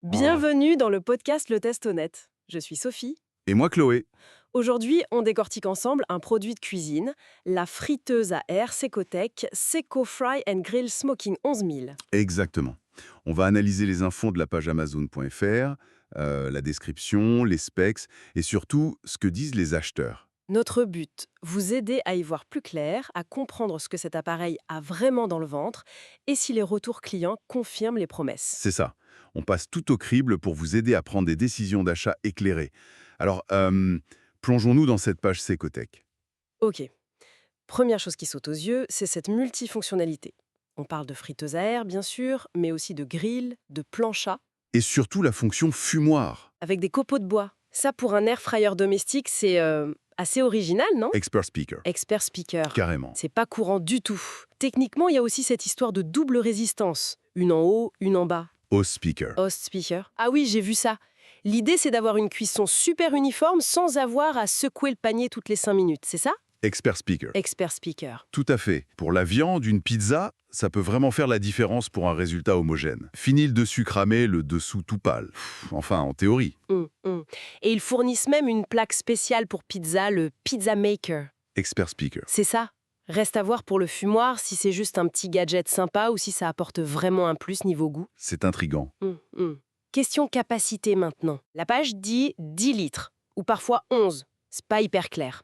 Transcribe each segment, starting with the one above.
Bienvenue dans le podcast Le Test Honnête. Je suis Sophie. Et moi, Chloé. Aujourd'hui, on décortique ensemble un produit de cuisine, la friteuse à air Secotech Seco Fry and Grill Smoking 11000. Exactement. On va analyser les infos de la page Amazon.fr, la description, les specs et surtout ce que disent les acheteurs. Notre but, vous aider à y voir plus clair, à comprendre ce que cet appareil a vraiment dans le ventre et si les retours clients confirment les promesses. C'est ça. On passe tout au crible pour vous aider à prendre des décisions d'achat éclairées. Alors, plongeons-nous dans cette page Secotech. Ok. Première chose qui saute aux yeux, c'est cette multifonctionnalité. On parle de friteuse à air, bien sûr, mais aussi de grill, de plancha, Et surtout la fonction fumoir. avec des copeaux de bois. Ça, pour un air fryer domestique, c'est assez original, non? Expert speaker. Expert speaker. Carrément. C'est pas courant du tout. Techniquement, il y a aussi cette histoire de double résistance. Une en haut, une en bas. Host speaker. Host speaker. Ah oui, j'ai vu ça. L'idée, c'est d'avoir une cuisson super uniforme sans avoir à secouer le panier toutes les 5 minutes, c'est ça? Expert speaker. Expert speaker. Tout à fait. Pour la viande, une pizza, ça peut vraiment faire la différence pour un résultat homogène. Fini le dessus cramé, le dessous tout pâle. Enfin, en théorie. Et ils fournissent même une plaque spéciale pour pizza, le Pizza Maker. Expert speaker. C'est ça. Reste à voir pour le fumoir si c'est juste un petit gadget sympa ou si ça apporte vraiment un plus niveau goût. C'est intriguant. Question capacité maintenant. La page dit 10 litres, ou parfois 11. C'est pas hyper clair.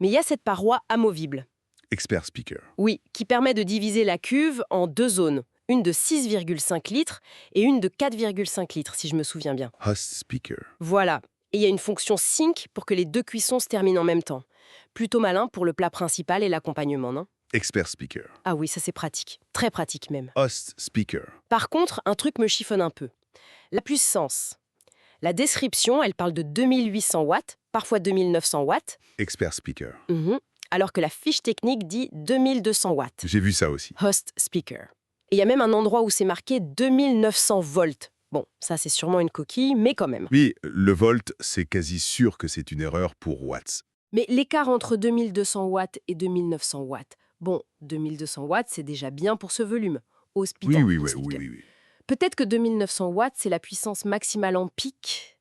Mais il y a cette paroi amovible. Expert speaker. Oui, qui permet de diviser la cuve en deux zones. Une de 6,5 litres et une de 4,5 litres, si je me souviens bien. Host speaker. Voilà. Et il y a une fonction sync pour que les deux cuissons se terminent en même temps. Plutôt malin pour le plat principal et l'accompagnement, non? Expert speaker. Ah oui, ça c'est pratique. Très pratique même. Host speaker. Par contre, un truc me chiffonne un peu. La puissance. La description, elle parle de 2800 watts, parfois 2900 watts, Expert speaker. alors que la fiche technique dit 2200 watts. J'ai vu ça aussi. Host speaker. Et il y a même un endroit où c'est marqué 2900 volts. Bon, ça c'est sûrement une coquille, mais quand même. Oui, le volt, c'est quasi sûr que c'est une erreur pour watts. Mais l'écart entre 2200 watts et 2900 watts, bon, 2200 watts, c'est déjà bien pour ce volume. Hospital. Oui. Peut-être que 2900 watts, c'est la puissance maximale en pic,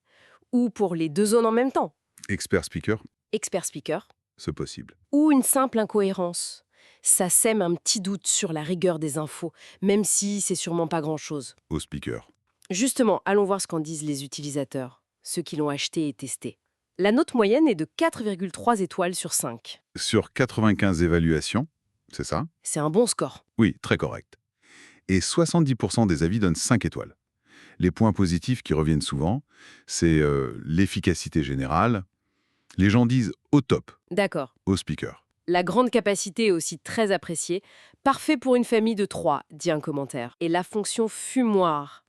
ou pour les deux zones en même temps. Expert speaker, Expert speaker. c'est possible. Ou une simple incohérence. Ça sème un petit doute sur la rigueur des infos, même si c'est sûrement pas grand-chose. Host speaker. Justement, allons voir ce qu'en disent les utilisateurs, ceux qui l'ont acheté et testé. La note moyenne est de 4,3 étoiles sur 5. Sur 95 évaluations, c'est ça? C'est un bon score. Oui, très correct. Et 70% des avis donnent 5 étoiles. Les points positifs qui reviennent souvent, c'est l'efficacité générale. Les gens disent au top, D'accord. au speaker. La grande capacité est aussi très appréciée. Parfait pour une famille de 3, dit un commentaire. Et la fonction fumoir.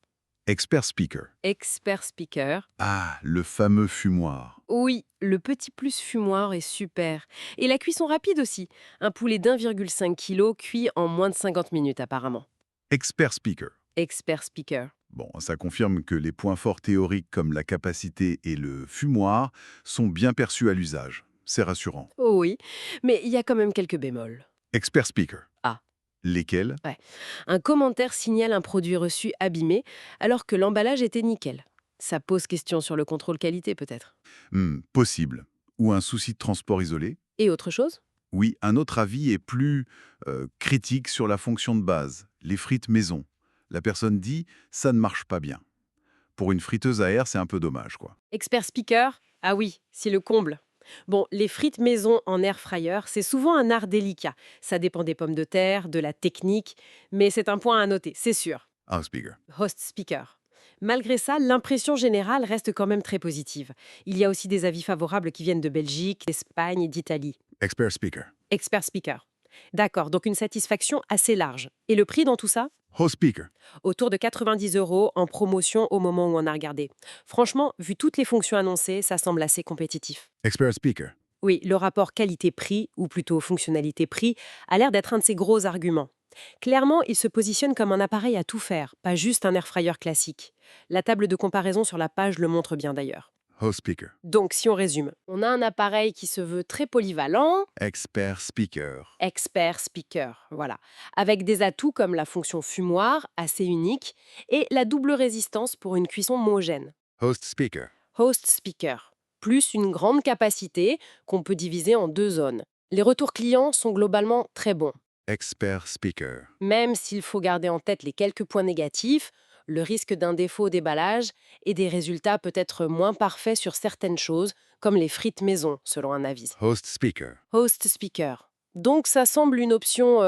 Expert speaker. Expert speaker. Ah, le fameux fumoir. Oui, le petit plus fumoir est super. Et la cuisson rapide aussi. Un poulet d'1,5 kg cuit en moins de 50 minutes apparemment. Expert speaker. Expert speaker. Bon, ça confirme que les points forts théoriques comme la capacité et le fumoir sont bien perçus à l'usage. C'est rassurant. Oh oui, mais il y a quand même quelques bémols. Expert speaker. Ah. Lesquels? Un commentaire signale un produit reçu abîmé alors que l'emballage était nickel. Ça pose question sur le contrôle qualité peut-être. Possible. Ou un souci de transport isolé? Et autre chose? Oui, un autre avis est plus critique sur la fonction de base, les frites maison. La personne dit « ça ne marche pas bien ». Pour une friteuse à air, c'est un peu dommage, quoi. Expert speaker? Ah oui, c'est le comble. Bon, les frites maison en air fryer, c'est souvent un art délicat. Ça dépend des pommes de terre, de la technique, mais c'est un point à noter, c'est sûr. Ah, speaker. Host speaker. Malgré ça, l'impression générale reste quand même très positive. Il y a aussi des avis favorables qui viennent de Belgique, d'Espagne et d'Italie. Expert speaker. Expert speaker. D'accord, donc une satisfaction assez large. Et le prix dans tout ça? Host speaker. Autour de 90 € en promotion au moment où on a regardé. Franchement, vu toutes les fonctions annoncées, ça semble assez compétitif. Expert speaker. Oui, le rapport qualité-prix, ou plutôt fonctionnalité-prix, a l'air d'être un de ses gros arguments. Clairement, il se positionne comme un appareil à tout faire, pas juste un air fryer classique. La table de comparaison sur la page le montre bien d'ailleurs. Host speaker. Donc, si on résume, on a un appareil qui se veut très polyvalent, Expert speaker. expert speaker, voilà, avec des atouts comme la fonction fumoir, assez unique, et la double résistance pour une cuisson homogène. Host speaker. Host speaker, plus une grande capacité qu'on peut diviser en deux zones. Les retours clients sont globalement très bons, Expert speaker. même s'il faut garder en tête les quelques points négatifs, le risque d'un défaut au déballage et des résultats peut-être moins parfaits sur certaines choses, comme les frites maison, selon un avis. Host speaker. Host speaker. Donc ça semble une option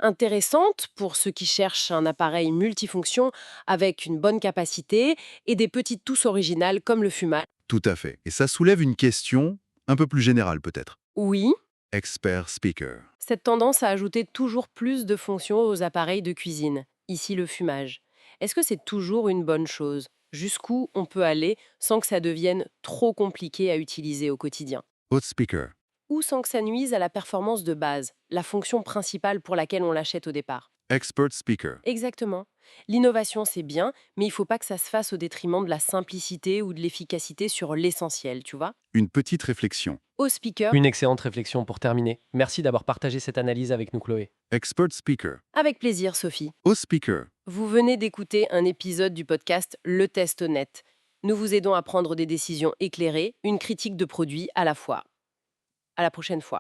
intéressante pour ceux qui cherchent un appareil multifonction avec une bonne capacité et des petites touches originales comme le fumage. Tout à fait. Et ça soulève une question un peu plus générale peut-être. Oui, Expert speaker. cette tendance à ajouter toujours plus de fonctions aux appareils de cuisine, ici le fumage. Est-ce que c'est toujours une bonne chose? Jusqu'où on peut aller sans que ça devienne trop compliqué à utiliser au quotidien? Host speaker. Ou sans que ça nuise à la performance de base, la fonction principale pour laquelle on l'achète au départ? Expert speaker. Exactement. L'innovation, c'est bien, mais il ne faut pas que ça se fasse au détriment de la simplicité ou de l'efficacité sur l'essentiel, tu vois? Une petite réflexion. Au speaker, Une excellente réflexion pour terminer. Merci d'avoir partagé cette analyse avec nous, Chloé. Expert speaker. avec plaisir, Sophie. Host speaker. Vous venez d'écouter un épisode du podcast Le Test Honnête. Nous vous aidons à prendre des décisions éclairées, une critique de produit à la fois. À la prochaine fois.